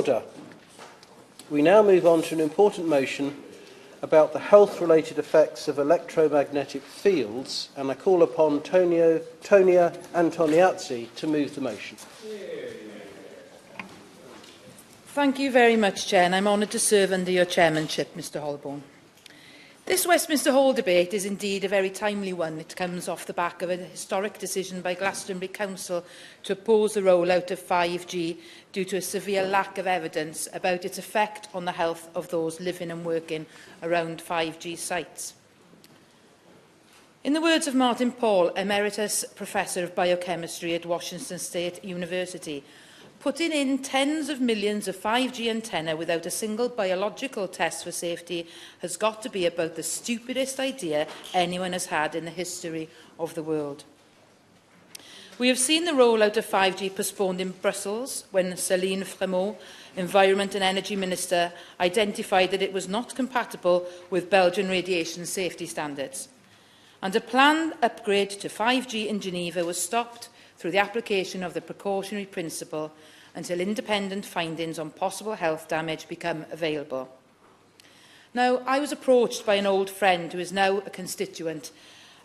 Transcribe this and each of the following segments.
order. We now move on to an important motion about the health-related effects of electromagnetic fields, and I call upon Tonia Antoniazzi to move the motion. Thank you very much, Chair, and I'm honoured to serve under your chairmanship, Mr Holborn. This Westminster Hall debate is indeed a very timely one. It comes off the back of a historic decision by Glastonbury Council to oppose the rollout of 5G due to a severe lack of evidence about its effect on the health of those living and working around 5G sites. In the words of Martin Paul, Emeritus Professor of Biochemistry at Washington State University, putting in tens of millions of 5G antenna without a single biological test for safety has got to be about the stupidest idea anyone has had in the history of the world. We have seen the rollout of 5G postponed in Brussels when Céline Frémaux, Environment and Energy Minister, identified that it was not compatible with Belgian radiation safety standards. And a planned upgrade to 5G in Geneva was stopped through the application of the precautionary principle until independent findings on possible health damage become available. Now, I was approached by an old friend who is now a constituent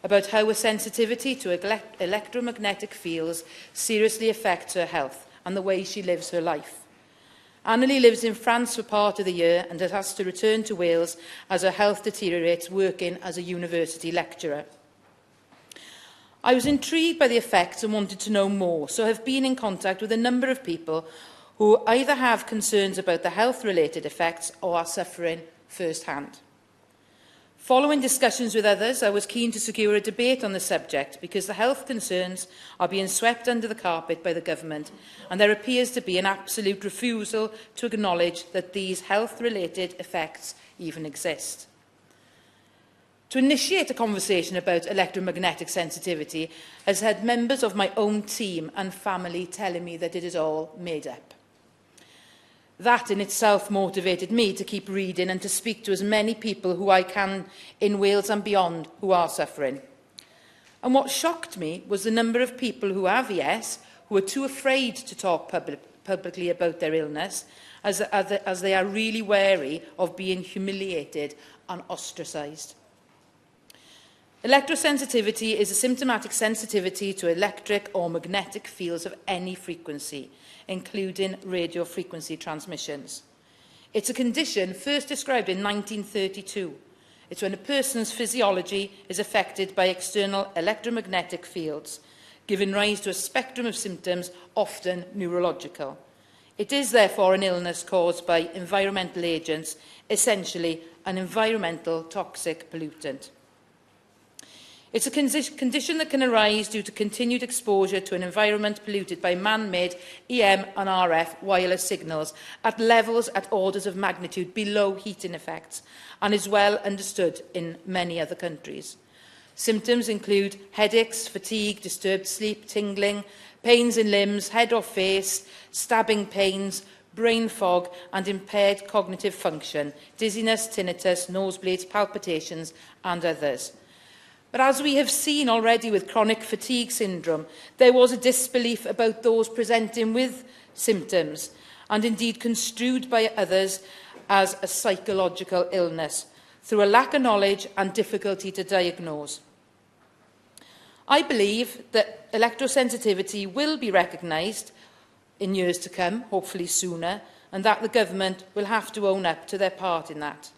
about how a sensitivity to electromagnetic fields seriously affects her health and the way she lives her life. Annalie lives in France for part of the year and has to return to Wales as her health deteriorates working as a university lecturer. I was intrigued by the effects and wanted to know more, so have been in contact with a number of people who either have concerns about the health-related effects or are suffering firsthand. Following discussions with others, I was keen to secure a debate on the subject because the health concerns are being swept under the carpet by the government, and there appears to be an absolute refusal to acknowledge that these health-related effects even exist. To initiate a conversation about electromagnetic sensitivity has had members of my own team and family telling me that it is all made up. That in itself motivated me to keep reading and to speak to as many people who I can in Wales and beyond who are suffering. And what shocked me was the number of people who have IS, who are too afraid to talk publicly about their illness, as they are really wary of being humiliated and ostracised. Electrosensitivity is a symptomatic sensitivity to electric or magnetic fields of any frequency, including radio frequency transmissions. It's a condition first described in 1932. It's when a person's physiology is affected by external electromagnetic fields, giving rise to a spectrum of symptoms, often neurological. It is therefore an illness caused by environmental agents, essentially an environmental toxic pollutant. It's a condition that can arise due to continued exposure to an environment polluted by man-made EM and RF wireless signals at levels at orders of magnitude below heating effects, and is well understood in many other countries. Symptoms include headaches, fatigue, disturbed sleep, tingling, pains in limbs, head or face, stabbing pains, brain fog and impaired cognitive function, dizziness, tinnitus, nosebleeds, palpitations and others. But as we have seen already with chronic fatigue syndrome, there was a disbelief about those presenting with symptoms, and indeed construed by others as a psychological illness, through a lack of knowledge and difficulty to diagnose. I believe that electrosensitivity will be recognised in years to come, hopefully sooner, and that the government will have to own up to their part in that.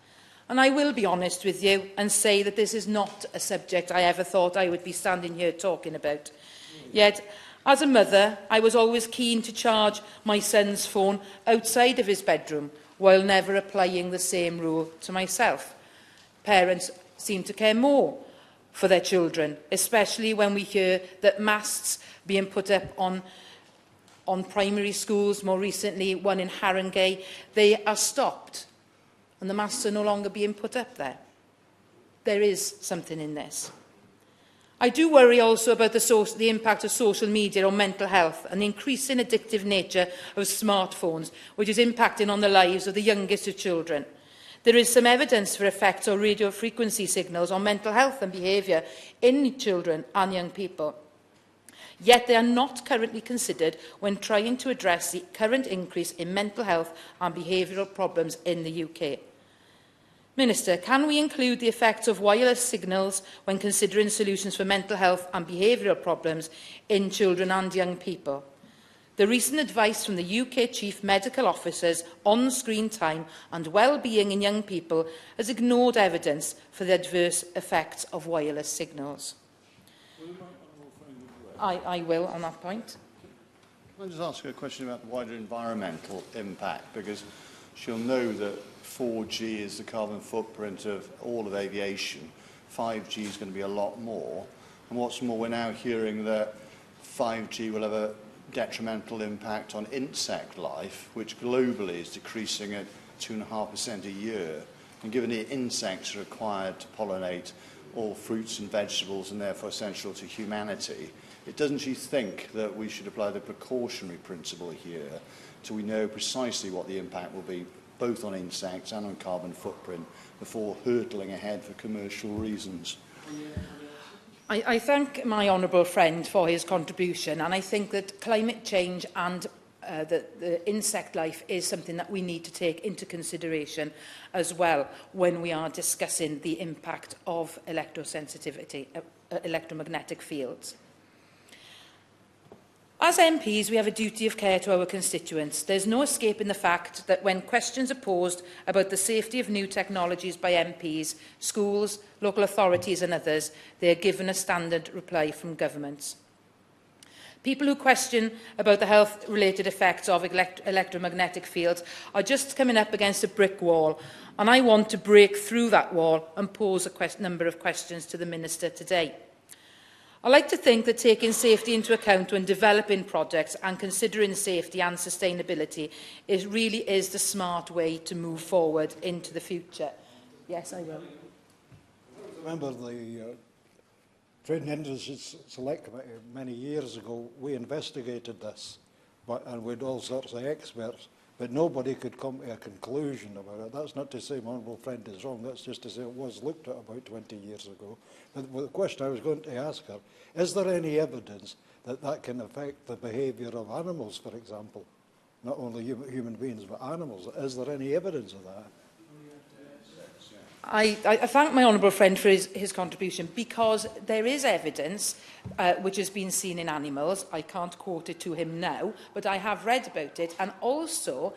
And I will be honest with you and say that this is not a subject I ever thought I would be standing here talking about. Yet, as a mother, I was always keen to charge my son's phone outside of his bedroom, while never applying the same rule to myself. Parents seem to care more for their children, especially when we hear that masts being put up on primary schools, more recently one in Haringey, they are stopped. And the masts are no longer being put up there. There is something in this. I do worry also about the impact of social media on mental health and the increasing addictive nature of smartphones, which is impacting on the lives of the youngest of children. There is some evidence for effects of radio frequency signals on mental health and behaviour in children and young people. yet they are not currently considered when trying to address the current increase in mental health and behavioural problems in the UK. Minister, can we include the effects of wireless signals when considering solutions for mental health and behavioural problems in children and young people? The recent advice from the UK Chief Medical Officers on screen time and well-being in young people has ignored evidence for the adverse effects of wireless signals. I will on that point. Can I just ask a question about the wider environmental impact? Because she'll know that 4G is the carbon footprint of all of aviation. 5G is going to be a lot more. And what's more, we're now hearing that 5G will have a detrimental impact on insect life, which globally is decreasing at 2.5% a year. And given the insects are required to pollinate all fruits and vegetables and therefore essential to humanity, doesn't she think that we should apply the precautionary principle here so we know precisely what the impact will be both on insects and on carbon footprint before hurtling ahead for commercial reasons? I thank my honourable friend for his contribution, and I think that climate change and the insect life is something that we need to take into consideration as well when we are discussing the impact of electrosensitivity, electromagnetic fields. As MPs, we have a duty of care to our constituents. There's no escaping the fact that when questions are posed about the safety of new technologies by MPs, schools, local authorities and others, they are given a standard reply from governments. People who question about the health-related effects of electromagnetic fields are just coming up against a brick wall, and I want to break through that wall and pose a number of questions to the Minister today. I like to think that taking safety into account when developing projects and considering safety and sustainability really is the smart way to move forward into the future. Yes, I will. Remember the Trade and Industry Select Committee many years ago, we investigated this, and with all sorts of experts, but nobody could come to a conclusion about it. That's not to say my honourable friend is wrong, that's just to say it was looked at about 20 years ago. But the question I was going to ask her, is there any evidence that that can affect the behaviour of animals, for example? Not only human beings, but animals. Is there any evidence of that? I thank my honourable friend for his contribution, because there is evidence which has been seen in animals. I can't quote it to him now, but I have read about it. And also,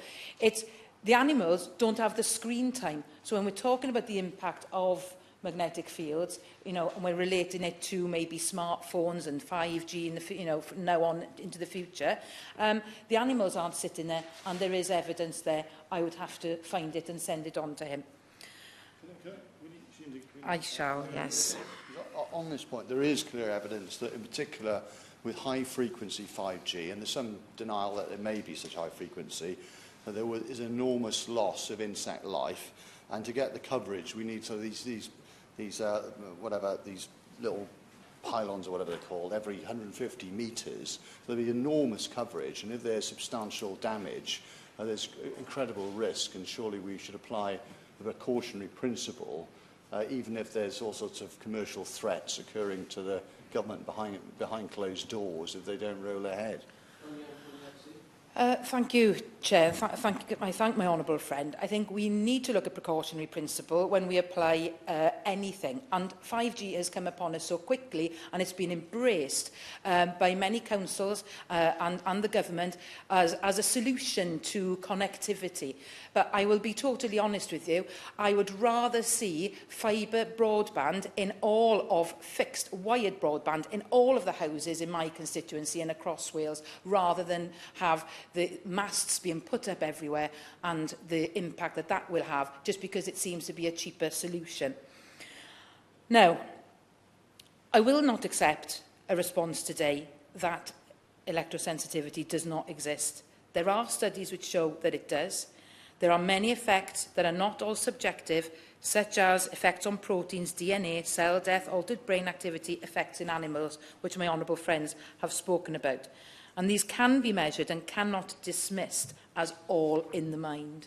the animals don't have the screen time. So when we're talking about the impact of magnetic fields, and we're relating it to maybe smartphones and 5G in the, from now on into the future, the animals aren't sitting there, and there is evidence there. I would have to find it and send it on to him. I shall, yes. On this point, there is clear evidence that, in particular, with high-frequency 5G, and there's some denial that there may be such high frequency, that there is enormous loss of insect life, and to get the coverage, we need these little pylons or whatever they're called, every 150 metres. So there'll be enormous coverage, and if there's substantial damage, there's incredible risk, and surely we should apply the precautionary principle, even if there's all sorts of commercial threats occurring to the government behind closed doors if they don't roll ahead. Thank you, Chair. I thank my honourable friend. I think we need to look at precautionary principle when we apply anything. And 5G has come upon us so quickly, and it's been embraced by many councils and the government as a solution to connectivity. But I will be totally honest with you, I would rather see fibre broadband in all of fixed wired broadband in all of the houses in my constituency and across Wales, rather than have the masts being put up everywhere and the impact that that will have, just because it seems to be a cheaper solution. Now, I will not accept a response today that electrosensitivity does not exist. There are studies which show that it does. There are many effects that are not all subjective, such as effects on proteins, DNA, cell death, altered brain activity, effects in animals, which my honourable friends have spoken about. And these can be measured and cannot dismissed as all in the mind.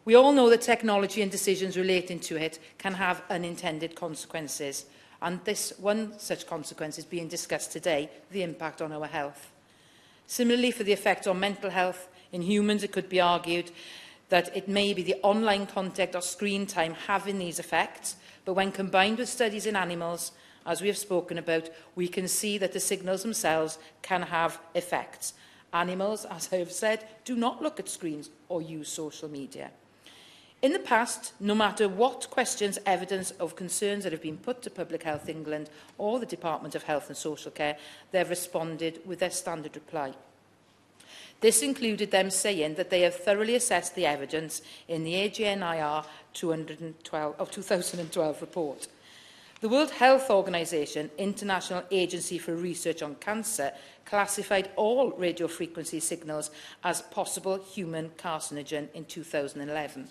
We all know that technology and decisions relating to it can have unintended consequences. And this one such consequence is being discussed today, the impact on our health. Similarly, for the effect on mental health, in humans it could be argued that it may be the online contact or screen time having these effects, but when combined with studies in animals, as we have spoken about, we can see that the signals themselves can have effects. Animals, as I have said, do not look at screens or use social media. In the past, no matter what questions, evidence of concerns that have been put to Public Health England or the Department of Health and Social Care, they have responded with their standard reply. This included them saying that they have thoroughly assessed the evidence in the AGNIR 2012 report. The World Health Organization, International Agency for Research on Cancer, classified all radiofrequency signals as possible human carcinogen in 2011.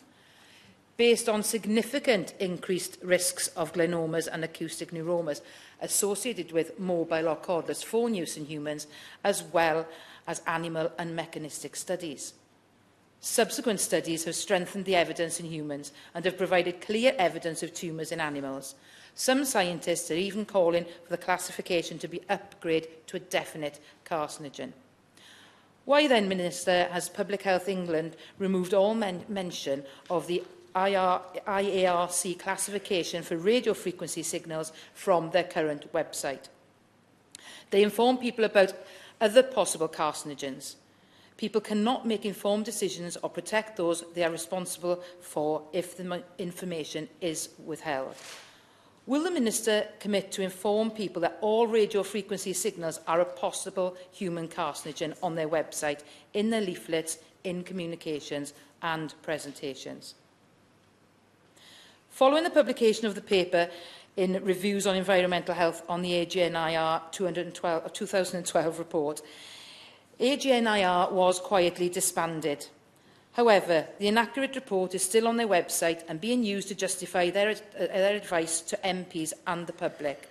Based on significant increased risks of gliomas and acoustic neuromas associated with mobile or cordless phone use in humans, as well as animal and mechanistic studies. Subsequent studies have strengthened the evidence in humans and have provided clear evidence of tumours in animals. Some scientists are even calling for the classification to be upgraded to a definite carcinogen. Why then, Minister, has Public Health England removed all mention of the IARC classification for radiofrequency signals from their current website? They inform people about other possible carcinogens. People cannot make informed decisions or protect those they are responsible for if the information is withheld. Will the Minister commit to inform people that all radiofrequency signals are a possible human carcinogen on their website, in their leaflets, in communications and presentations? Following the publication of the paper in Reviews on Environmental Health on the AGNIR 2012 report, AGNIR was quietly disbanded. However, the inaccurate report is still on their website and being used to justify their advice to MPs and the public.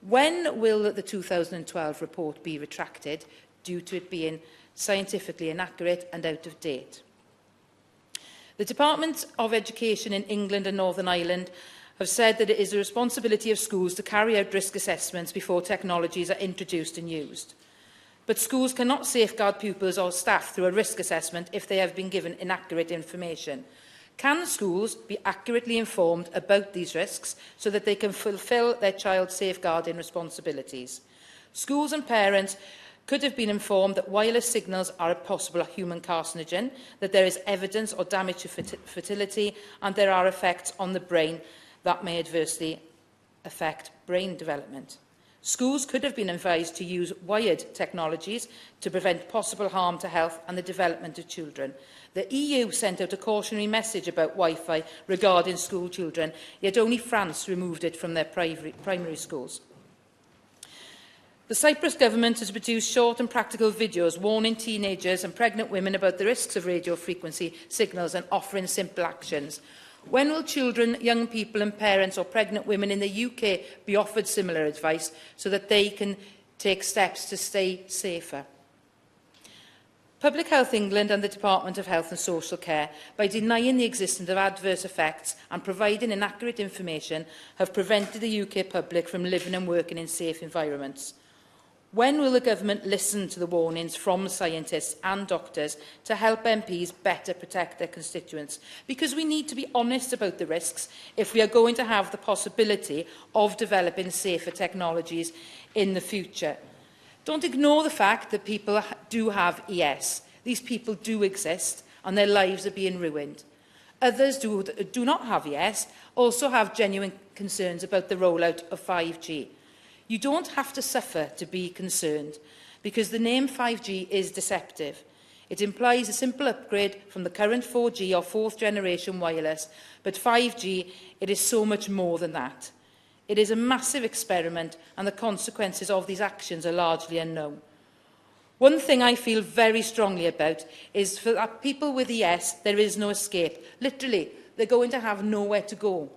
When will the 2012 report be retracted due to it being scientifically inaccurate and out of date? The Department of Education in England and Northern Ireland have said that it is the responsibility of schools to carry out risk assessments before technologies are introduced and used. But schools cannot safeguard pupils or staff through a risk assessment if they have been given inaccurate information. Can schools be accurately informed about these risks so that they can fulfil their child's safeguarding responsibilities? Schools and parents could have been informed that wireless signals are a possible human carcinogen, that there is evidence or damage to fertility, and there are effects on the brain that may adversely affect brain development. Schools could have been advised to use wired technologies to prevent possible harm to health and the development of children. The EU sent out a cautionary message about Wi-Fi regarding school children, yet only France removed it from their primary schools. The Cyprus government has produced short and practical videos warning teenagers and pregnant women about the risks of radio frequency signals and offering simple actions. When will children, young people and parents or pregnant women in the UK be offered similar advice so that they can take steps to stay safer? Public Health England and the Department of Health and Social Care, by denying the existence of adverse effects and providing inaccurate information, have prevented the UK public from living and working in safe environments. When will the government listen to the warnings from scientists and doctors to help MPs better protect their constituents? Because we need to be honest about the risks if we are going to have the possibility of developing safer technologies in the future. Don't ignore the fact that people do have ES. These people do exist and their lives are being ruined. Others who do not have ES also have genuine concerns about the rollout of 5G. You don't have to suffer to be concerned, because the name 5G is deceptive. It implies a simple upgrade from the current 4G or fourth generation wireless, but 5G, it is so much more than that. It is a massive experiment, and the consequences of these actions are largely unknown. One thing I feel very strongly about is for people with ES, there is no escape. Literally, they're going to have nowhere to go.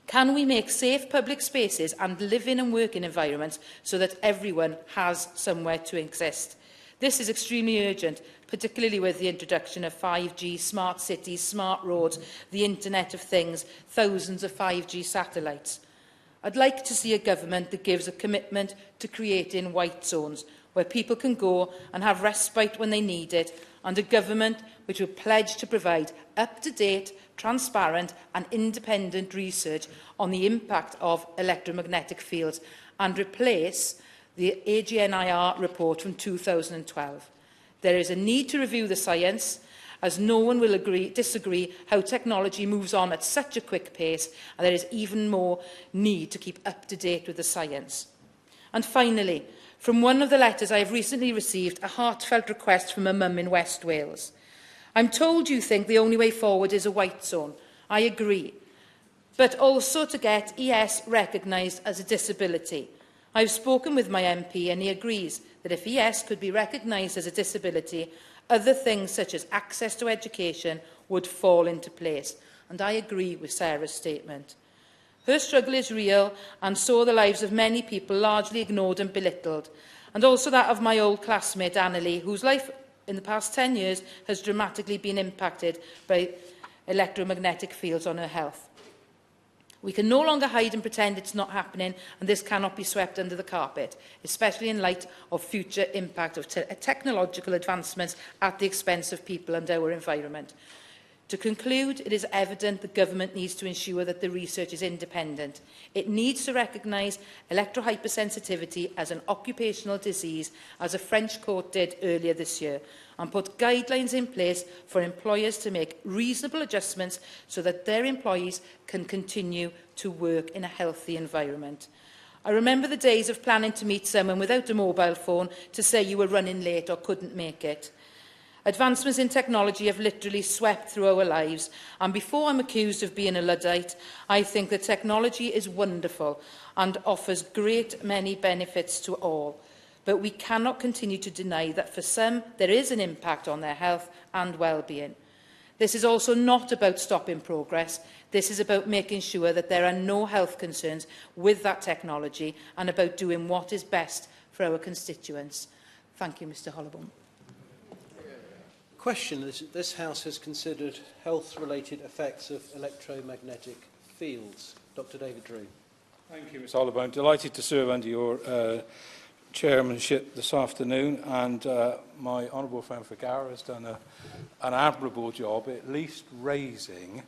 Can we make safe public spaces and living and working environments so that everyone has somewhere to exist? This is extremely urgent, particularly with the introduction of 5G, smart cities, smart roads, the Internet of Things, thousands of 5G satellites. I'd like to see a government that gives a commitment to creating white zones where people can go and have respite when they need it, and a government which will pledge to provide up-to-date, transparent and independent research on the impact of electromagnetic fields and replace the AGNIR report from 2012. There is a need to review the science, as no one will disagree how technology moves on at such a quick pace, and there is even more need to keep up to date with the science. And finally, from one of the letters I have recently received, a heartfelt request from a mum in West Wales. I'm told you think the only way forward is a white zone. I agree. But also to get ES recognised as a disability. I've spoken with my MP and he agrees that if ES could be recognised as a disability, other things such as access to education would fall into place. And I agree with Sarah's statement. Her struggle is real, and so are the lives of many people largely ignored and belittled, and also that of my old classmate Annalie, whose life in the past 10 years has dramatically been impacted by electromagnetic fields on her health. We can no longer hide and pretend it's not happening, and this cannot be swept under the carpet, especially in light of future impact of technological advancements at the expense of people and our environment. To conclude, it is evident the government needs to ensure that the research is independent. It needs to recognise electrohypersensitivity as an occupational disease, as a French court did earlier this year, and put guidelines in place for employers to make reasonable adjustments so that their employees can continue to work in a healthy environment. I remember the days of planning to meet someone without a mobile phone to say you were running late or couldn't make it. Advancements in technology have literally swept through our lives, and before I'm accused of being a Luddite, I think that technology is wonderful and offers great many benefits to all. But we cannot continue to deny that for some there is an impact on their health and well-being. This is also not about stopping progress. This is about making sure that there are no health concerns with that technology and about doing what is best for our constituents. Thank you, Mr Hollowborn. Question is that this House has considered health-related effects of electromagnetic fields. Dr David Drew. Thank you, Mr Hollowborn. Delighted to serve under your chairmanship this afternoon, and my honourable friend Figara has done an admirable job at least raising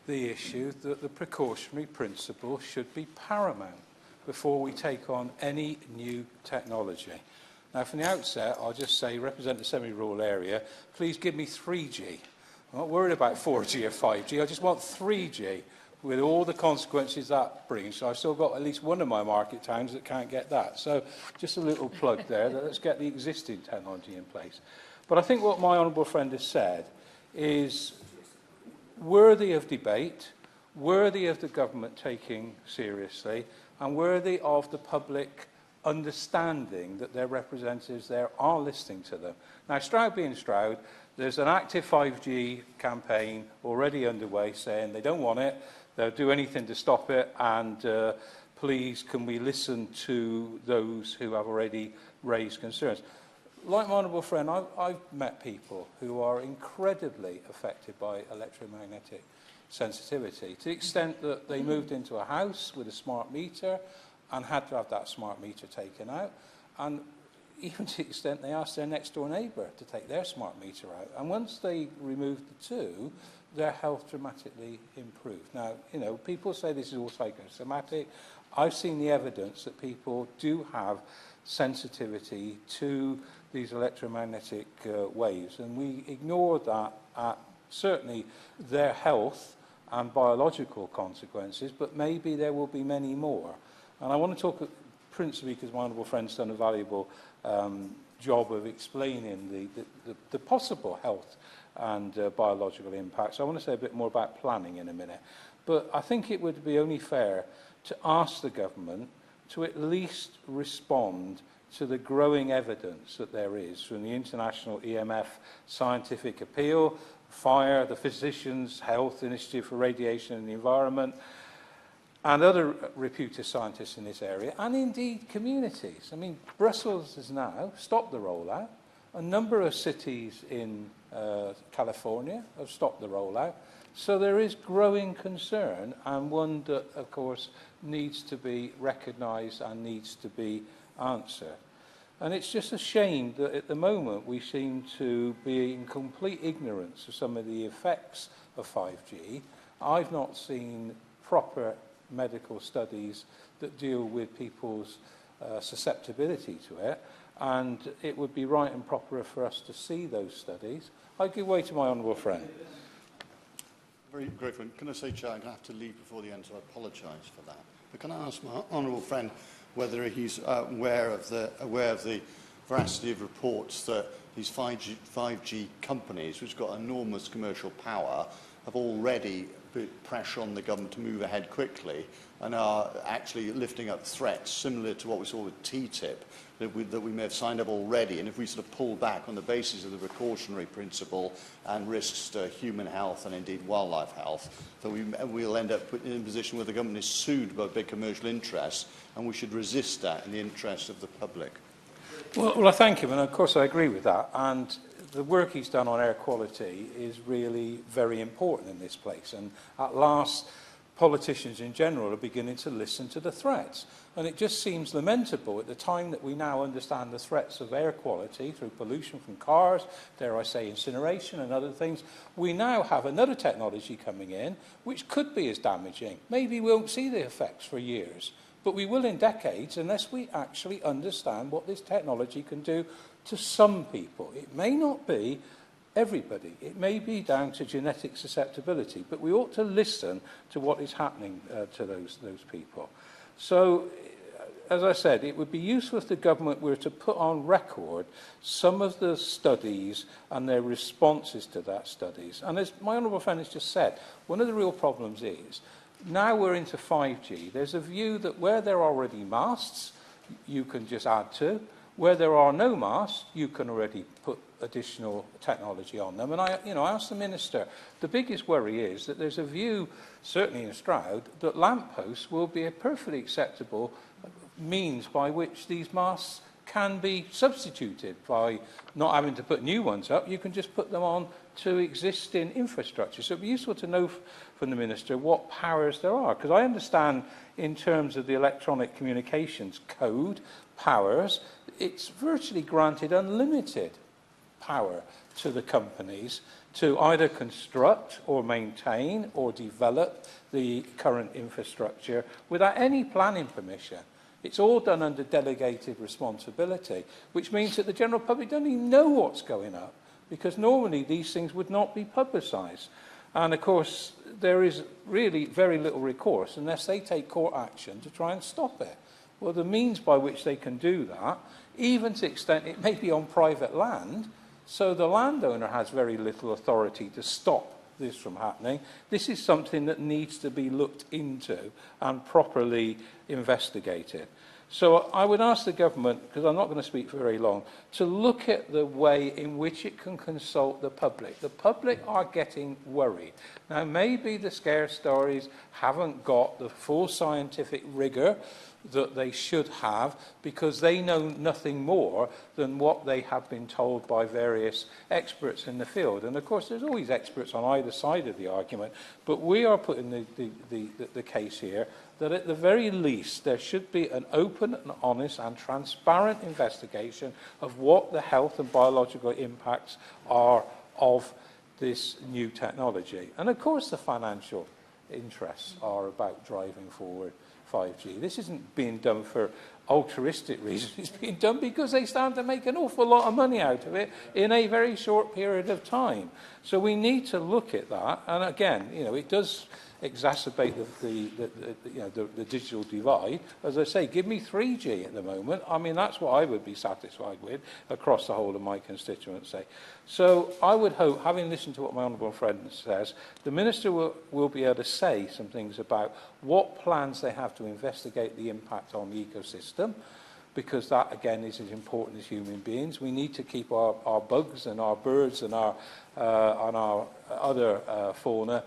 the issue that the precautionary principle should be paramount before we take on any new technology. Now, from the outset, I'll just say, represent the semi-rural area, please give me 3G. I'm not worried about 4G or 5G, I just want 3G, with all the consequences that brings. So I've still got at least one of my market towns that can't get that. So just a little plug there, that let's get the existing technology in place. But I think what my honourable friend has said is worthy of debate, worthy of the government taking seriously, and worthy of the public understanding that their representatives there are listening to them. Now, Stroud being Stroud, there's an active 5G campaign already underway saying they don't want it, they'll do anything to stop it, and please can we listen to those who have already raised concerns. Like my honourable friend, I've met people who are incredibly affected by electromagnetic sensitivity, to the extent that they moved into a house with a smart meter and had to have that smart meter taken out, and even to the extent they asked their next door neighbour to take their smart meter out. And once they removed the two, their health dramatically improved. Now, you know, people say this is all psychosomatic. I've seen the evidence that people do have sensitivity to these electromagnetic waves, and we ignore that at certainly their health and biological consequences, but maybe there will be many more. And I want to talk principally because my honourable friend's done a valuable job of explaining the possible health and biological impacts. So I want to say a bit more about planning in a minute. But I think it would be only fair to ask the government to at least respond to the growing evidence that there is from the International EMF Scientific Appeal, FIRE, the Physicians' Health Initiative for Radiation and the Environment, and other reputed scientists in this area, and indeed communities. I mean, Brussels has now stopped the rollout. A number of cities in California have stopped the rollout. So there is growing concern, and one that, of course, needs to be recognised and needs to be answered. And it's just a shame that at the moment we seem to be in complete ignorance of some of the effects of 5G. I've not seen proper medical studies that deal with people's susceptibility to it, and it would be right and proper for us to see those studies. I give way to my honourable friend. Very grateful. Can I say, Chair, I'm going to have to leave before the end, so I apologise for that. But can I ask my honourable friend whether he's aware of the veracity of reports that these 5G companies, which have got enormous commercial power, have already put pressure on the government to move ahead quickly and are actually lifting up threats similar to what we saw with TTIP, that we may have signed up already, and if we sort of pull back on the basis of the precautionary principle and risks to human health and indeed wildlife health, that we'll end up in a position where the government is sued by big commercial interests, and we should resist that in the interest of the public. Well, I thank him, and of course I agree with that. And the work he's done on air quality is really very important in this place. And at last, politicians in general are beginning to listen to the threats. And it just seems lamentable at the time that we now understand the threats of air quality through pollution from cars, dare I say incineration and other things, we now have another technology coming in which could be as damaging. Maybe we won't see the effects for years, but we will in decades unless we actually understand what this technology can do to some people. It may not be everybody. It may be down to genetic susceptibility, but we ought to listen to what is happening to those people. So, as I said, it would be useful if the government were to put on record some of the studies and their responses to that studies. And as my honourable friend has just said, one of the real problems is, now we're into 5G, there's a view that where there are already masts, you can just add to. Where there are no masts, you can already put additional technology on them. And I asked the Minister, the biggest worry is that there's a view, certainly in Stroud, that lampposts will be a perfectly acceptable means by which these masts can be substituted by not having to put new ones up. You can just put them on to existing infrastructure. So it would be useful to know from the Minister what powers there are, because I understand in terms of the electronic communications code powers, it's virtually granted unlimited power to the companies to either construct or maintain or develop the current infrastructure without any planning permission. It's all done under delegated responsibility, which means that the general public don't even know what's going up, because normally these things would not be publicised. And of course, there is really very little recourse unless they take court action to try and stop it. Well, the means by which they can do that, even to the extent it may be on private land, so the landowner has very little authority to stop this from happening. This is something that needs to be looked into and properly investigated. So I would ask the government, because I'm not going to speak for very long, to look at the way in which it can consult the public. The public are getting worried. Now, maybe the scare stories haven't got the full scientific rigour that they should have, because they know nothing more than what they have been told by various experts in the field. And of course, there's always experts on either side of the argument, but we are putting the case here that at the very least there should be an open and honest and transparent investigation of what the health and biological impacts are of this new technology. And of course the financial interests are about driving forward 5G. This isn't being done for altruistic reasons. It's being done because they stand to make an awful lot of money out of it in a very short period of time. So we need to look at that. And again, it does exacerbate the digital divide. As I say, give me 3G at the moment. I mean, that's what I would be satisfied with across the whole of my constituency. So I would hope, having listened to what my honourable friend says, the Minister will be able to say some things about what plans they have to investigate the impact on the ecosystem, because that, again, is as important as human beings. We need to keep our bugs and our birds and our other fauna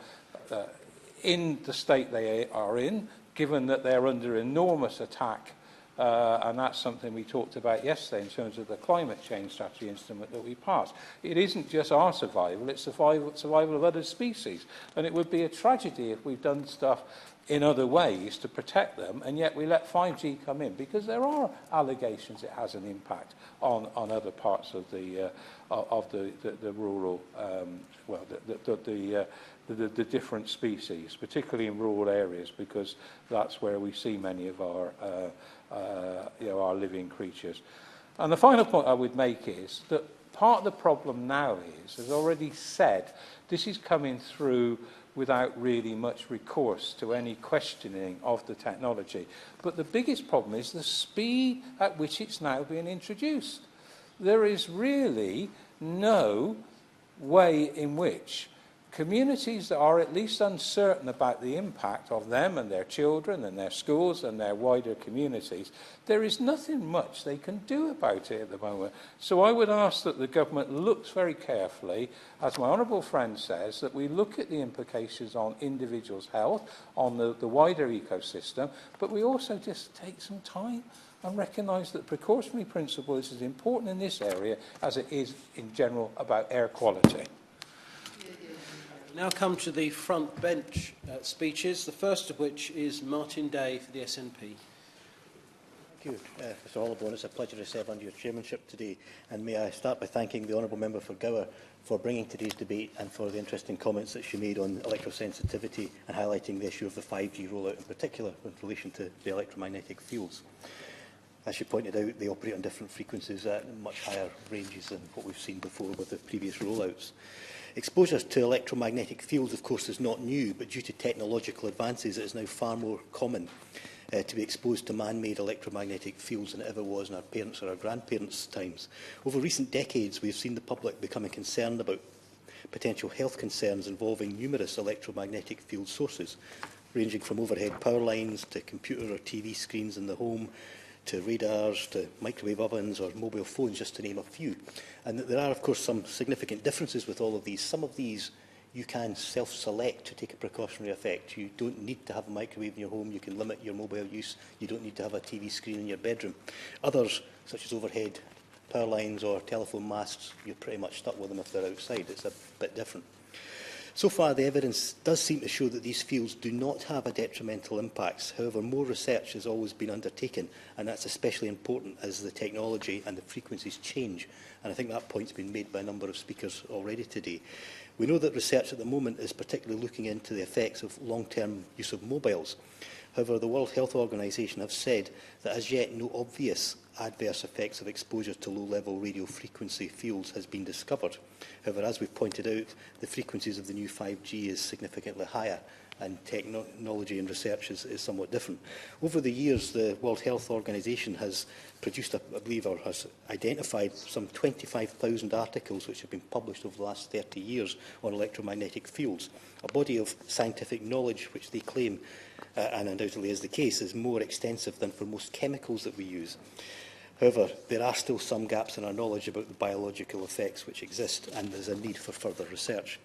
in the state they are in, given that they're under enormous attack And that's something we talked about yesterday in terms of the climate change strategy instrument that we passed. It isn't just our survival, it's survival of other species. And it would be a tragedy if we've done stuff in other ways to protect them, and yet we let 5G come in, because there are allegations it has an impact on other parts of the rural, the different species, particularly in rural areas, because that's where we see many of our living creatures. And the final point I would make is that part of the problem now is, as already said, this is coming through without really much recourse to any questioning of the technology. But the biggest problem is the speed at which it's now being introduced. There is really no way in which communities that are at least uncertain about the impact of them and their children and their schools and their wider communities, there is nothing much they can do about it at the moment. So I would ask that the government looks very carefully, as my honourable friend says, that we look at the implications on individuals' health, on the wider ecosystem, but we also just take some time and recognise that precautionary principle is as important in this area as it is in general about air quality. Now come to the front bench speeches, the first of which is Martin Day for the SNP. Thank you, Mr Hollowborn. It's a pleasure to serve under your chairmanship today. And may I start by thanking the Honourable Member for Gower for bringing today's debate and for the interesting comments that she made on electrosensitivity and highlighting the issue of the 5G rollout in particular in relation to the electromagnetic fields. As she pointed out, they operate on different frequencies at much higher ranges than what we've seen before with the previous rollouts. Exposure to electromagnetic fields, of course, is not new, but due to technological advances, it is now far more common to be exposed to man-made electromagnetic fields than it ever was in our parents' or our grandparents' times. Over recent decades, we have seen the public becoming concerned about potential health concerns involving numerous electromagnetic field sources, ranging from overhead power lines to computer or TV screens in the home, to radars, to microwave ovens or mobile phones, just to name a few. And there are, of course, some significant differences with all of these. Some of these you can self-select to take a precautionary effect. You don't need to have a microwave in your home. You can limit your mobile use. You don't need to have a TV screen in your bedroom. Others, such as overhead power lines or telephone masts, you're pretty much stuck with them if they're outside. It's a bit different. So far, the evidence does seem to show that these fields do not have a detrimental impacts. However, more research has always been undertaken, and that's especially important as the technology and the frequencies change. And I think that point's been made by a number of speakers already today. We know that research at the moment is particularly looking into the effects of long-term use of mobiles. However, the World Health Organization have said that as yet no obvious adverse effects of exposure to low-level radio frequency fields has been discovered. However, as we've pointed out, the frequencies of the new 5G is significantly higher, and technology and research is somewhat different. Over the years, the World Health Organization has produced, I believe, or has identified some 25,000 articles which have been published over the last 30 years on electromagnetic fields, a body of scientific knowledge which they claim, and undoubtedly is the case, is more extensive than for most chemicals that we use. However, there are still some gaps in our knowledge about the biological effects which exist, and there is a need for further research.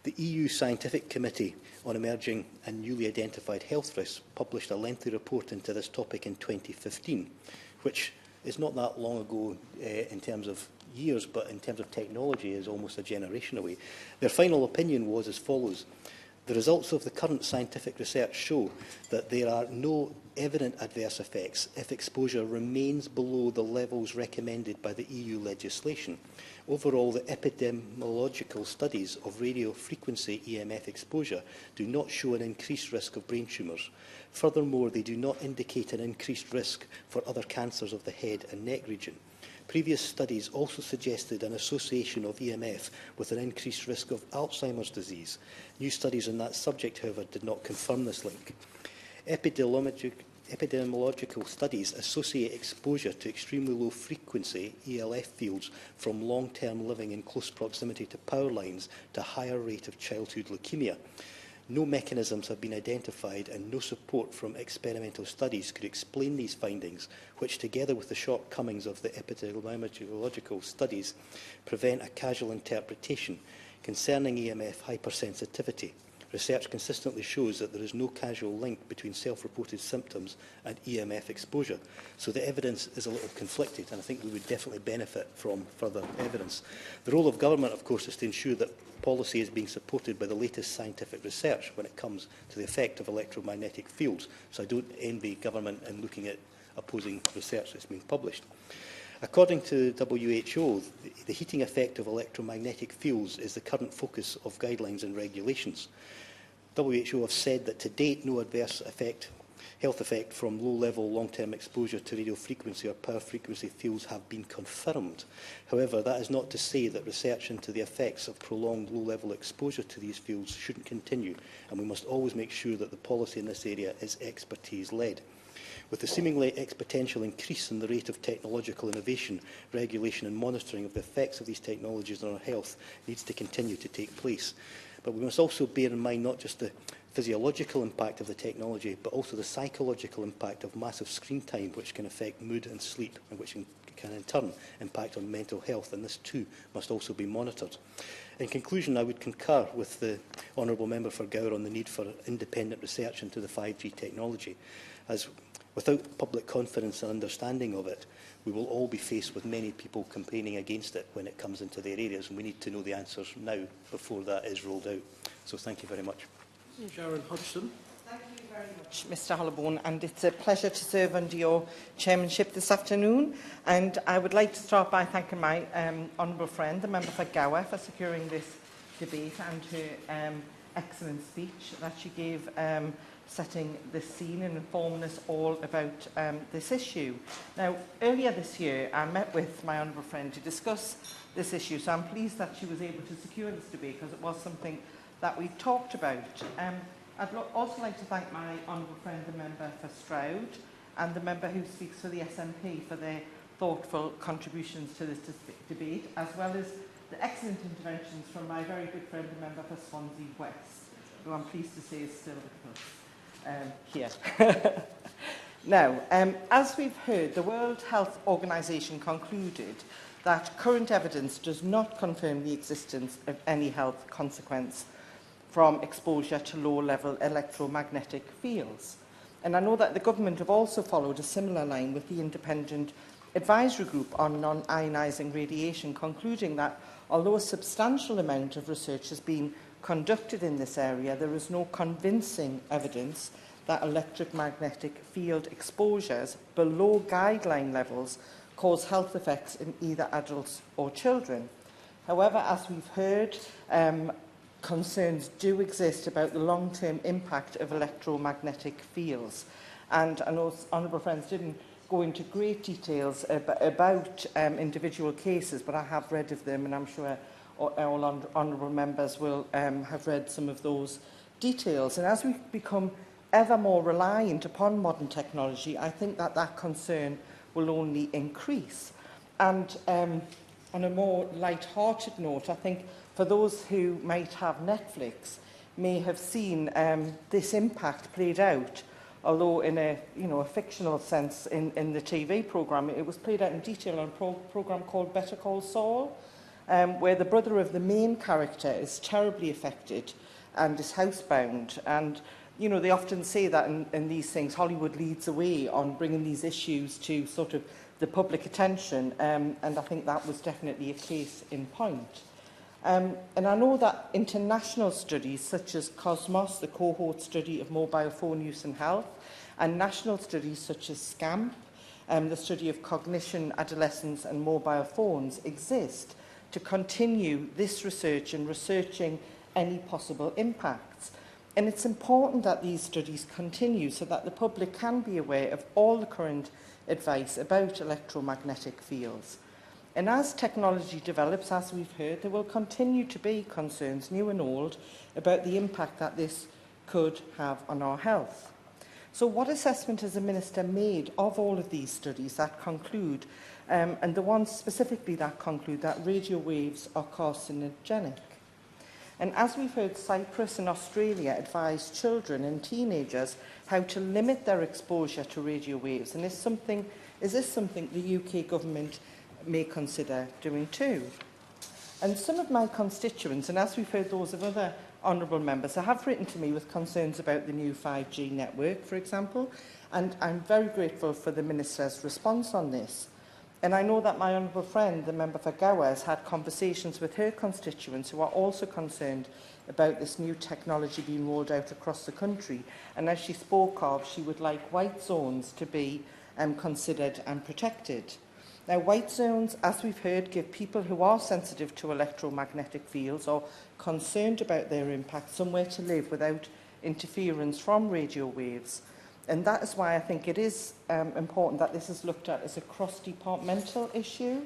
The EU Scientific Committee on Emerging and Newly Identified Health Risks published a lengthy report into this topic in 2015, which is not that long ago in terms of years, but in terms of technology is almost a generation away. Their final opinion was as follows: the results of the current scientific research show that there are no evident adverse effects if exposure remains below the levels recommended by the EU legislation. Overall, the epidemiological studies of radio frequency EMF exposure do not show an increased risk of brain tumours. Furthermore, they do not indicate an increased risk for other cancers of the head and neck region. Previous studies also suggested an association of EMF with an increased risk of Alzheimer's disease. New studies on that subject, however, did not confirm this link. Epidemiological studies associate exposure to extremely low frequency ELF fields from long-term living in close proximity to power lines to a higher rate of childhood leukemia. No mechanisms have been identified and no support from experimental studies could explain these findings, which together with the shortcomings of the epidemiological studies prevent a casual interpretation concerning EMF hypersensitivity. research consistently shows that there is no causal link between self-reported symptoms and EMF exposure. So the evidence is a little conflicted, and I think we would definitely benefit from further evidence. The role of government, of course, is to ensure that policy is being supported by the latest scientific research when it comes to the effect of electromagnetic fields. So I don't envy government in looking at opposing research that's being published. According to WHO, the heating effect of electromagnetic fields is the current focus of guidelines and regulations. WHO have said that to date no adverse health effect from low-level long-term exposure to radio frequency or power frequency fields have been confirmed. However, that is not to say that research into the effects of prolonged low-level exposure to these fields shouldn't continue, and we must always make sure that the policy in this area is expertise-led. With the seemingly exponential increase in the rate of technological innovation, regulation and monitoring of the effects of these technologies on our health needs to continue to take place. But we must also bear in mind not just the physiological impact of the technology, but also the psychological impact of massive screen time, which can affect mood and sleep, and which can in turn impact on mental health, and this too must also be monitored. In conclusion, I would concur with the Honourable Member for Gower on the need for independent research into the 5G technology, as without public confidence and understanding of it, we will all be faced with many people complaining against it when it comes into their areas, and we need to know the answers now before that is rolled out. So thank you very much. Sharon Hodgson. Thank you very much, Mr Hollowborn, and it's a pleasure to serve under your chairmanship this afternoon. And I would like to start by thanking my honourable friend, the member for Gower, for securing this debate and her excellent speech that she gave setting the scene and informing us all about this issue. Now, earlier this year, I met with my honourable friend to discuss this issue, so I'm pleased that she was able to secure this debate because it was something that we talked about. I'd also like to thank my honourable friend, the member for Stroud, and the member who speaks for the SNP for their thoughtful contributions to this debate, as well as the excellent interventions from my very good friend, the member for Swansea West, who I'm pleased to say is still with us. Here. Now, as we've heard, the World Health Organization concluded that current evidence does not confirm the existence of any health consequence from exposure to low-level electromagnetic fields. And I know that the government have also followed a similar line with the Independent Advisory Group on Non-Ionising Radiation, concluding that although a substantial amount of research has been conducted in this area, there is no convincing evidence that electromagnetic field exposures below guideline levels cause health effects in either adults or children. However, as we've heard, concerns do exist about the long-term impact of electromagnetic fields. And I know honourable friends didn't go into great details about individual cases, but I have read of them, and I'm sure all honourable members will have read some of those details. And as we become ever more reliant upon modern technology, I think that that concern will only increase. And on a more light-hearted note, I think for those who might have Netflix may have seen this impact played out, although in a fictional sense in the TV programme. It was played out in detail on a programme called Better Call Saul, where the brother of the main character is terribly affected and is housebound. And, they often say that in these things, Hollywood leads the way on bringing these issues to sort of the public attention, and I think that was definitely a case in point. And I know that international studies such as Cosmos, the cohort study of mobile phone use and health, and national studies such as SCAMP, the study of cognition, adolescence and mobile phones, exist to continue this research and researching any possible impacts. And it's important that these studies continue so that the public can be aware of all the current advice about electromagnetic fields. And as technology develops, as we've heard, there will continue to be concerns, new and old, about the impact that this could have on our health. So what assessment has the Minister made of all of these studies that conclude, and the ones specifically that conclude that radio waves are carcinogenic? And as we've heard, Cyprus and Australia advise children and teenagers how to limit their exposure to radio waves. And is this something the UK government may consider doing too? And some of my constituents, and as we've heard those of other honourable members, have written to me with concerns about the new 5G network, for example, and I'm very grateful for the Minister's response on this. And I know that my honourable friend, the member for Gower, has had conversations with her constituents who are also concerned about this new technology being rolled out across the country. And as she spoke of, she would like white zones to be considered and protected. Now, white zones, as we've heard, give people who are sensitive to electromagnetic fields or concerned about their impact somewhere to live without interference from radio waves. And that is why I think it is important that this is looked at as a cross-departmental issue,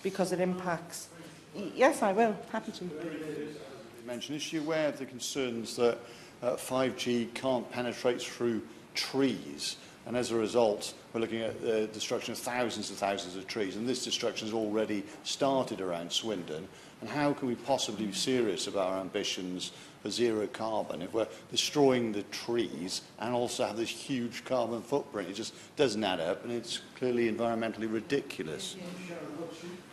because it impacts... Yes, I will. Happy to. Is she aware of the concerns that 5G can't penetrate through trees? And as a result, we're looking at the destruction of thousands of trees. And this destruction has already started around Swindon. And how can we possibly be serious about our ambitions for zero carbon if we're destroying the trees and also have this huge carbon footprint? It just doesn't add up, and it's clearly environmentally ridiculous.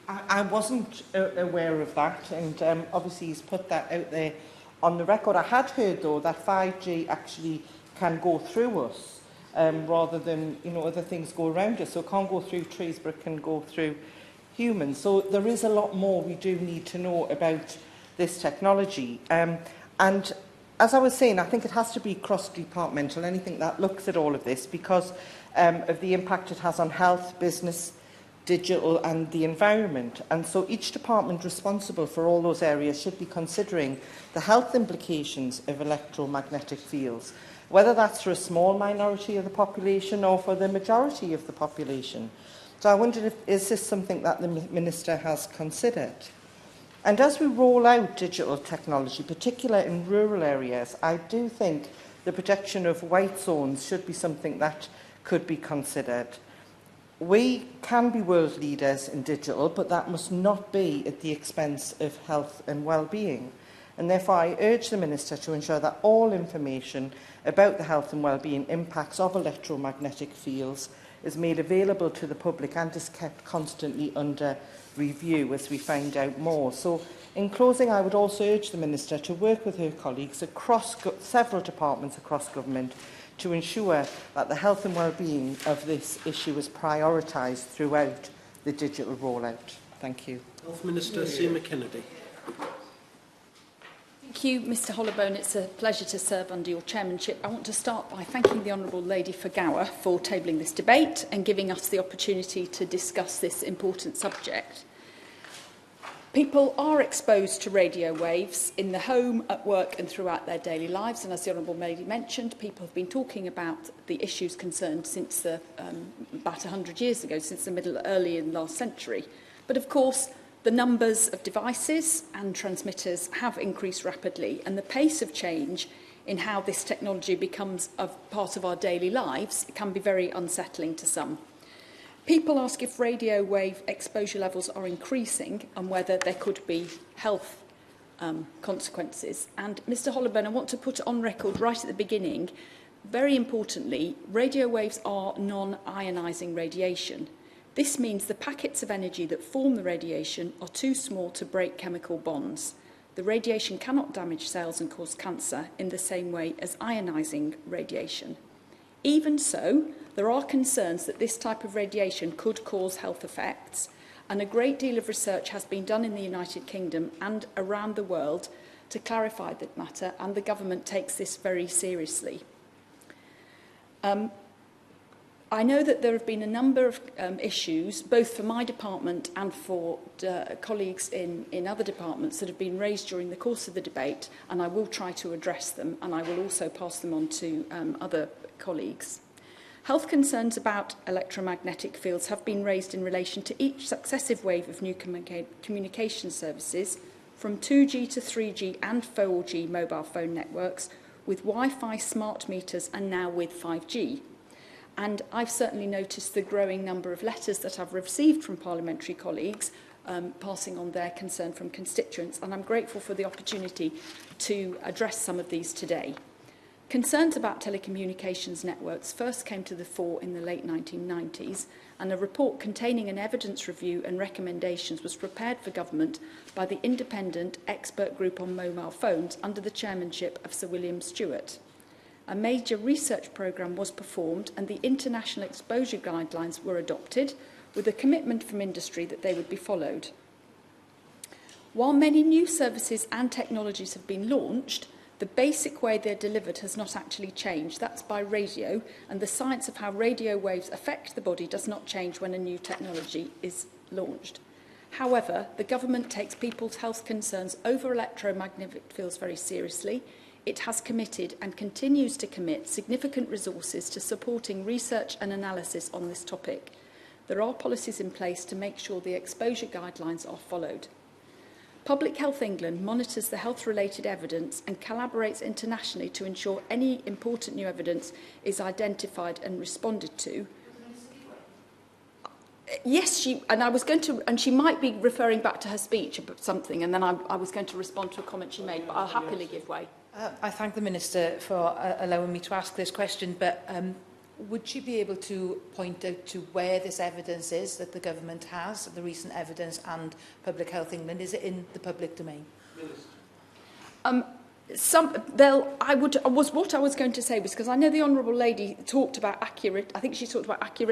I wasn't aware of that, and obviously he's put that out there on the record. I had heard, though, that 5G actually can go through us rather than, other things go around us. So it can't go through trees, but it can go through humans. So there is a lot more we do need to know about this technology. And as I was saying, I think it has to be cross-departmental, anything that looks at all of this, because of the impact it has on health, business, digital and the environment. And so each department responsible for all those areas should be considering the health implications of electromagnetic fields, whether that's for a small minority of the population or for the majority of the population. So I wondered, is this something that the Minister has considered? And as we roll out digital technology, particularly in rural areas, I do think the protection of white zones should be something that could be considered. We can be world leaders in digital, but that must not be at the expense of health and well-being. And therefore, I urge the Minister to ensure that all information about the health and well-being impacts of electromagnetic fields is made available to the public and is kept constantly under review as we find out more. So, in closing, I would also urge the Minister to work with her colleagues across several departments across government to ensure that the health and well-being of this issue is prioritised throughout the digital rollout. Thank you. Health Minister Seema Kennedy. Thank you, Mr Hollowbone. It's a pleasure to serve under your chairmanship. I want to start by thanking the Honourable Lady for Gower for tabling this debate and giving us the opportunity to discuss this important subject. People are exposed to radio waves in the home, at work and throughout their daily lives. And as the Honourable Lady mentioned, people have been talking about the issues concerned since about 100 years ago, since the early in the last century. But of course, the numbers of devices and transmitters have increased rapidly, and the pace of change in how this technology becomes a part of our daily lives can be very unsettling to some. People ask if radio wave exposure levels are increasing and whether there could be health consequences. And Mr Hollowbone, I want to put on record right at the beginning, very importantly, radio waves are non-ionising radiation. This means the packets of energy that form the radiation are too small to break chemical bonds. The radiation cannot damage cells and cause cancer in the same way as ionising radiation. Even so, there are concerns that this type of radiation could cause health effects, and a great deal of research has been done in the United Kingdom and around the world to clarify that matter, and the government takes this very seriously. I know that there have been a number of issues, both for my department and for colleagues in other departments, that have been raised during the course of the debate, and I will try to address them, and I will also pass them on to other colleagues. Health concerns about electromagnetic fields have been raised in relation to each successive wave of new communication services, from 2G to 3G and 4G mobile phone networks, with Wi-Fi, smart meters, and now with 5G. And I've certainly noticed the growing number of letters that I've received from parliamentary colleagues passing on their concern from constituents, and I'm grateful for the opportunity to address some of these today. Concerns about telecommunications networks first came to the fore in the late 1990s, and a report containing an evidence review and recommendations was prepared for government by the Independent Expert Group on Mobile Phones under the chairmanship of Sir William Stewart. A major research programme was performed and the international exposure guidelines were adopted, with a commitment from industry that they would be followed. While many new services and technologies have been launched, the basic way they're delivered has not actually changed. That's by radio, and the science of how radio waves affect the body does not change when a new technology is launched. However, the government takes people's health concerns over electromagnetic fields very seriously. It has committed and continues to commit significant resources to supporting research and analysis on this topic. There are policies in place to make sure the exposure guidelines are followed. Public Health England monitors the health-related evidence and collaborates internationally to ensure any important new evidence is identified and responded to. Yes, she might be referring back to her speech about something, and then I was going to respond to a comment she made, but I'll happily give way. I thank the Minister for allowing me to ask this question, but would she be able to point out to where this evidence is that the government has, the recent evidence and Public Health England? Is it in the public domain? What I was going to say was, because I know the Honourable Lady talked about accurate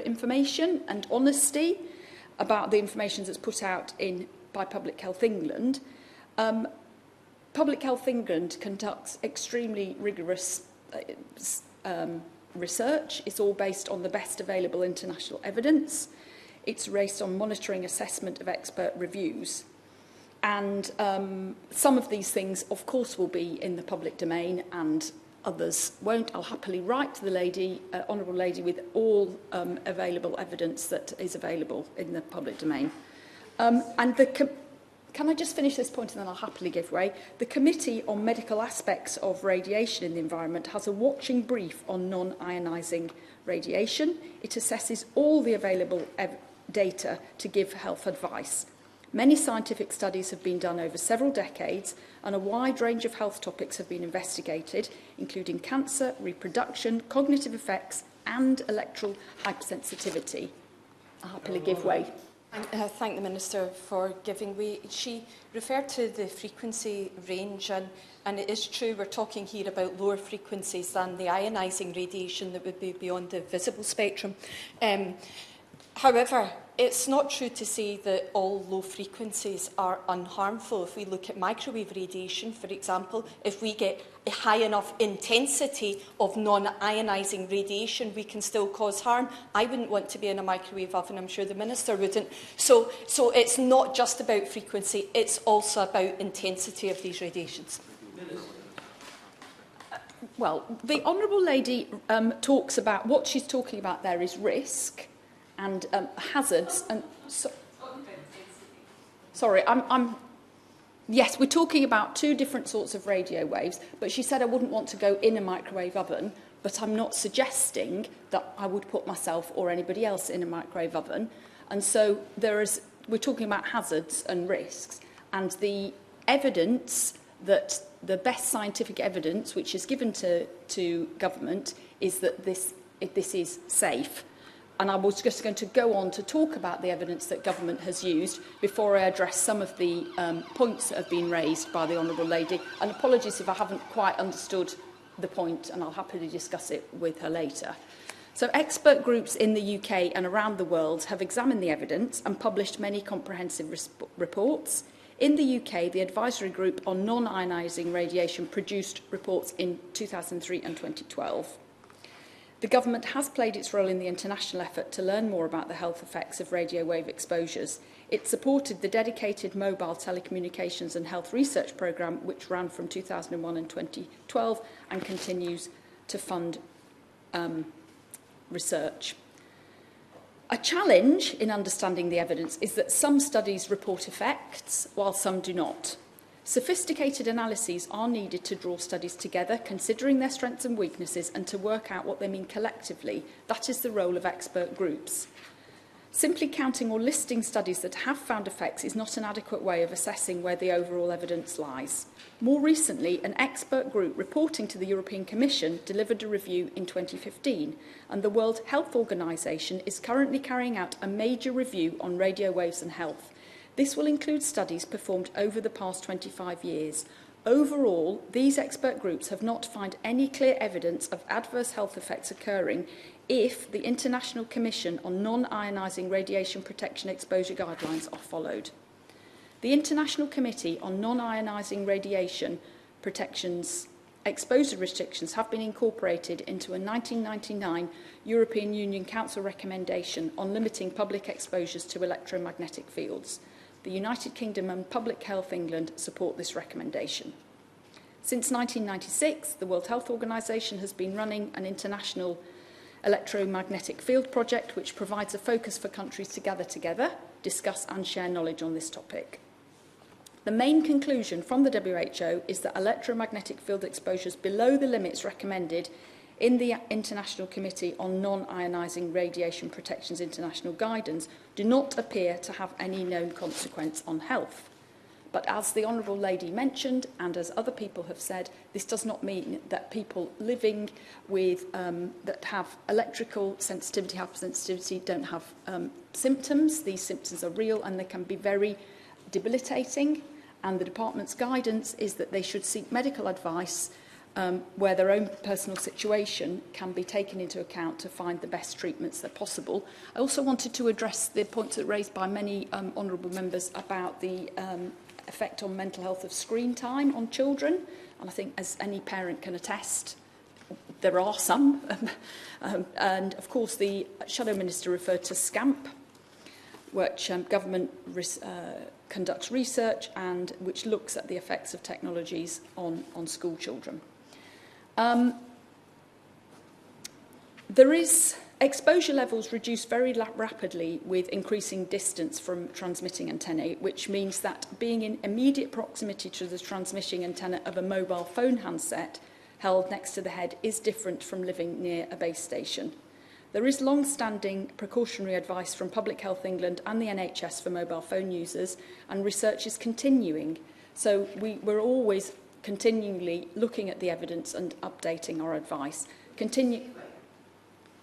information and honesty about the information that's put out by Public Health England. Public Health England conducts extremely rigorous research. It's all based on the best available international evidence. It's based on monitoring assessment of expert reviews. And some of these things, of course, will be in the public domain and others won't. I'll happily write to the lady, Honourable Lady, with all available evidence that is available in the public domain. Can I just finish this point and then I'll happily give way? The Committee on Medical Aspects of Radiation in the Environment has a watching brief on non-ionising radiation. It assesses all the available data to give health advice. Many scientific studies have been done over several decades and a wide range of health topics have been investigated, including cancer, reproduction, cognitive effects and electoral hypersensitivity. I'll happily give way. I thank the Minister for giving way. She referred to the frequency range, and it is true we're talking here about lower frequencies than the ionising radiation that would be beyond the visible spectrum. However, it's not true to say that all low frequencies are unharmful. If we look at microwave radiation, for example, if we get a high enough intensity of non-ionising radiation, we can still cause harm. I wouldn't want to be in a microwave oven, I'm sure the Minister wouldn't. So it's not just about frequency, it's also about intensity of these radiations. Well, the Honourable Lady talks about, what she's talking about there is risk and hazards. And yes, we're talking about two different sorts of radio waves, but she said I wouldn't want to go in a microwave oven, but I'm not suggesting that I would put myself or anybody else in a microwave oven. And so we're talking about hazards and risks, and the evidence that the best scientific evidence which is given to government is that this is safe. And I was just going to go on to talk about the evidence that government has used before I address some of the points that have been raised by the Honourable Lady. And apologies if I haven't quite understood the point, and I'll happily discuss it with her later. So expert groups in the UK and around the world have examined the evidence and published many comprehensive reports. In the UK, the Advisory Group on Non-Ionising Radiation produced reports in 2003 and 2012. The government has played its role in the international effort to learn more about the health effects of radio wave exposures. It supported the dedicated mobile telecommunications and health research programme, which ran from 2001 and 2012 and continues to fund research. A challenge in understanding the evidence is that some studies report effects while some do not. Sophisticated analyses are needed to draw studies together, considering their strengths and weaknesses, and to work out what they mean collectively. That is the role of expert groups. Simply counting or listing studies that have found effects is not an adequate way of assessing where the overall evidence lies. More recently, an expert group reporting to the European Commission delivered a review in 2015, and the World Health Organization is currently carrying out a major review on radio waves and health. This will include studies performed over the past 25 years. Overall, these expert groups have not found any clear evidence of adverse health effects occurring if the International Commission on Non-Ionising Radiation Protection Exposure Guidelines are followed. The International Committee on Non-Ionising Radiation Protections Exposure Restrictions have been incorporated into a 1999 European Union Council recommendation on limiting public exposures to electromagnetic fields. The United Kingdom and Public Health England support this recommendation. Since 1996, the World Health Organization has been running an international electromagnetic field project which provides a focus for countries to gather together, discuss and share knowledge on this topic. The main conclusion from the WHO is that electromagnetic field exposures below the limits recommended in the International Committee on Non-Ionising Radiation Protection's international guidance do not appear to have any known consequence on health. But as the Honourable Lady mentioned, and as other people have said, this does not mean that people living with that have electrical sensitivity, hypersensitivity, don't have symptoms. These symptoms are real and they can be very debilitating. And the department's guidance is that they should seek medical advice where their own personal situation can be taken into account to find the best treatments that are possible. I also wanted to address the points that were raised by many honourable members about the effect on mental health of screen time on children. And I think, as any parent can attest, there are some. And, of course, the Shadow Minister referred to SCAMP, which government conducts research and which looks at the effects of technologies on school children. Exposure levels reduce very rapidly with increasing distance from transmitting antennae, which means that being in immediate proximity to the transmitting antenna of a mobile phone handset held next to the head is different from living near a base station. There is long-standing precautionary advice from Public Health England and the NHS for mobile phone users, and research is continuing. So we're always continually looking at the evidence and updating our advice.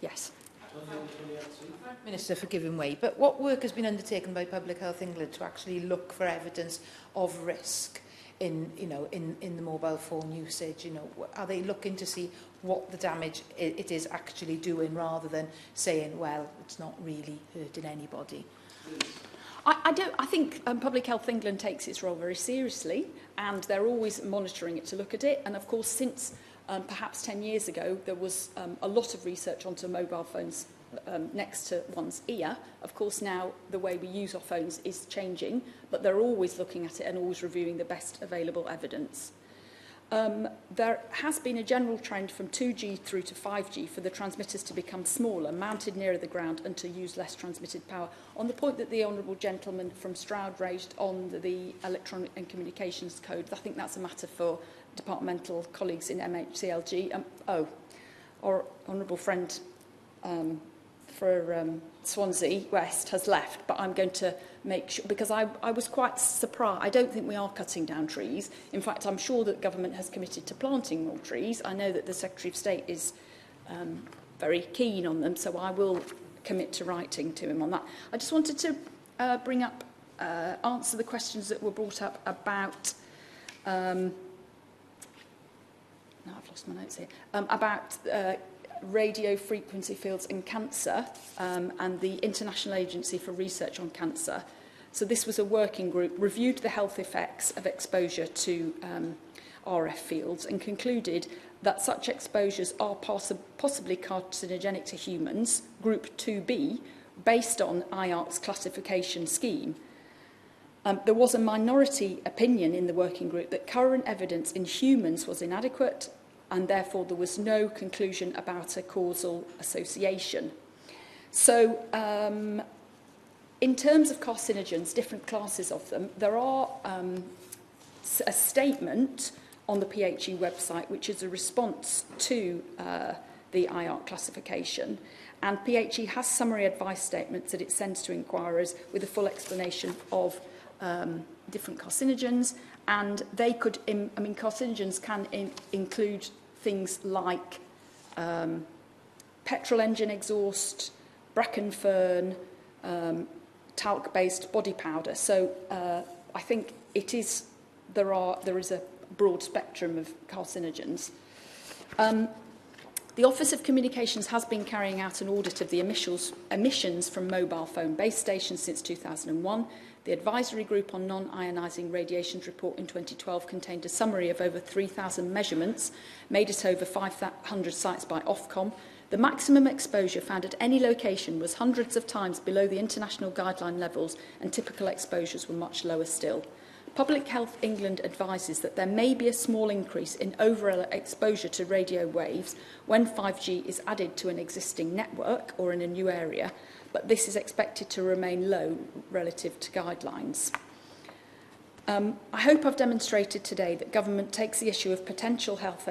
Yes. Minister for giving way, but what work has been undertaken by Public Health England to actually look for evidence of risk in the mobile phone usage? Are they looking to see what the damage it is actually doing, rather than saying, well, it's not really hurting anybody? I think Public Health England takes its role very seriously, and they're always monitoring it to look at it. And of course, since perhaps 10 years ago, there was a lot of research onto mobile phones next to one's ear. Of course, now the way we use our phones is changing, but they're always looking at it and always reviewing the best available evidence. There has been a general trend from 2G through to 5G for the transmitters to become smaller, mounted nearer the ground, and to use less transmitted power. On the point that the Honourable Gentleman from Stroud raised on the Electronic and Communications Code, I think that's a matter for departmental colleagues in MHCLG. Our Honourable friend for Swansea West has left, but I'm going to make sure, because I was quite surprised. I don't think we are cutting down trees. In fact, I'm sure that government has committed to planting more trees. I know that the Secretary of State is very keen on them, so I will commit to writing to him on that. I just wanted to answer the questions that were brought up about now I've lost my notes here, about radio frequency fields in cancer and the International Agency for Research on Cancer. So this was a working group, reviewed the health effects of exposure to RF fields and concluded that such exposures are possibly carcinogenic to humans, group 2B, based on IARC's classification scheme. There was a minority opinion in the working group that current evidence in humans was inadequate, and therefore there was no conclusion about a causal association. So in terms of carcinogens, different classes of them, there are a statement on the PHE website which is a response to the IARC classification. And PHE has summary advice statements that it sends to inquirers with a full explanation of different carcinogens. And they could, carcinogens can include things like petrol engine exhaust, bracken fern, talc-based body powder. So I think there is a broad spectrum of carcinogens. The Office of Communications has been carrying out an audit of the emissions from mobile phone base stations since 2001. The Advisory Group on Non-Ionising Radiations report in 2012 contained a summary of over 3,000 measurements made at over 500 sites by Ofcom. The maximum exposure found at any location was hundreds of times below the international guideline levels, and typical exposures were much lower still. Public Health England advises that there may be a small increase in overall exposure to radio waves when 5G is added to an existing network or in a new area, but this is expected to remain low relative to guidelines. I hope I've demonstrated today that government takes the issue of potential health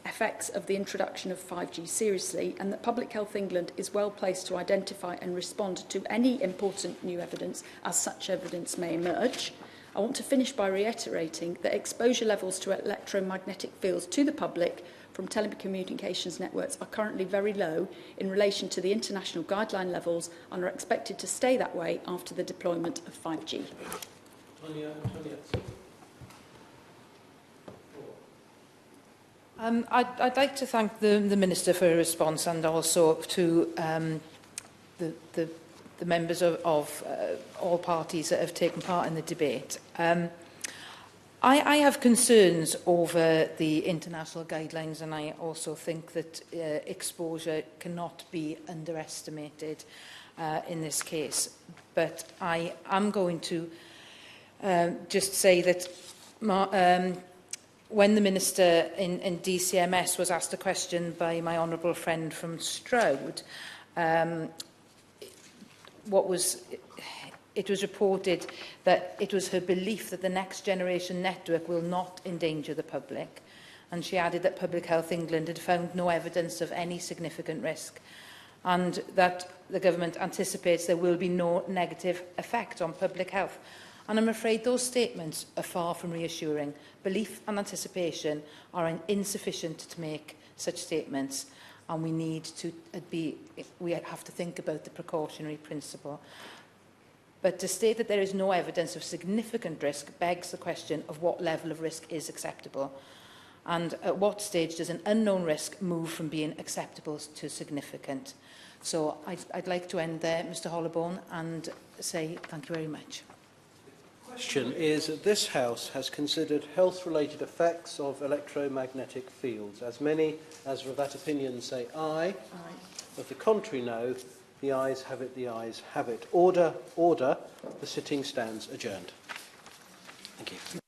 effects of the introduction of 5G seriously, and that Public Health England is well placed to identify and respond to any important new evidence as such evidence may emerge. I want to finish by reiterating that exposure levels to electromagnetic fields to the public from telecommunications networks are currently very low in relation to the international guideline levels and are expected to stay that way after the deployment of 5G. I'd like to thank the Minister for her response, and also to the members of all parties that have taken part in the debate. I have concerns over the international guidelines, and I also think that exposure cannot be underestimated in this case. But I am going to just say that when the Minister in DCMS was asked a question by my honourable friend from Stroud, it was reported that it was her belief that the next generation network will not endanger the public, and she added that Public Health England had found no evidence of any significant risk, and that the government anticipates there will be no negative effect on public health. And I'm afraid those statements are far from reassuring. Belief and anticipation are insufficient to make such statements, and we have to think about the precautionary principle. But to state that there is no evidence of significant risk begs the question of what level of risk is acceptable, and at what stage does an unknown risk move from being acceptable to significant. So I'd like to end there, Mr Hollowborn, and say thank you very much. The question is that this House has considered health-related effects of electromagnetic fields. As many as of that opinion say aye. Aye. Of the contrary, no. The ayes have it, the ayes have it. Order, order. The sitting stands adjourned. Thank you.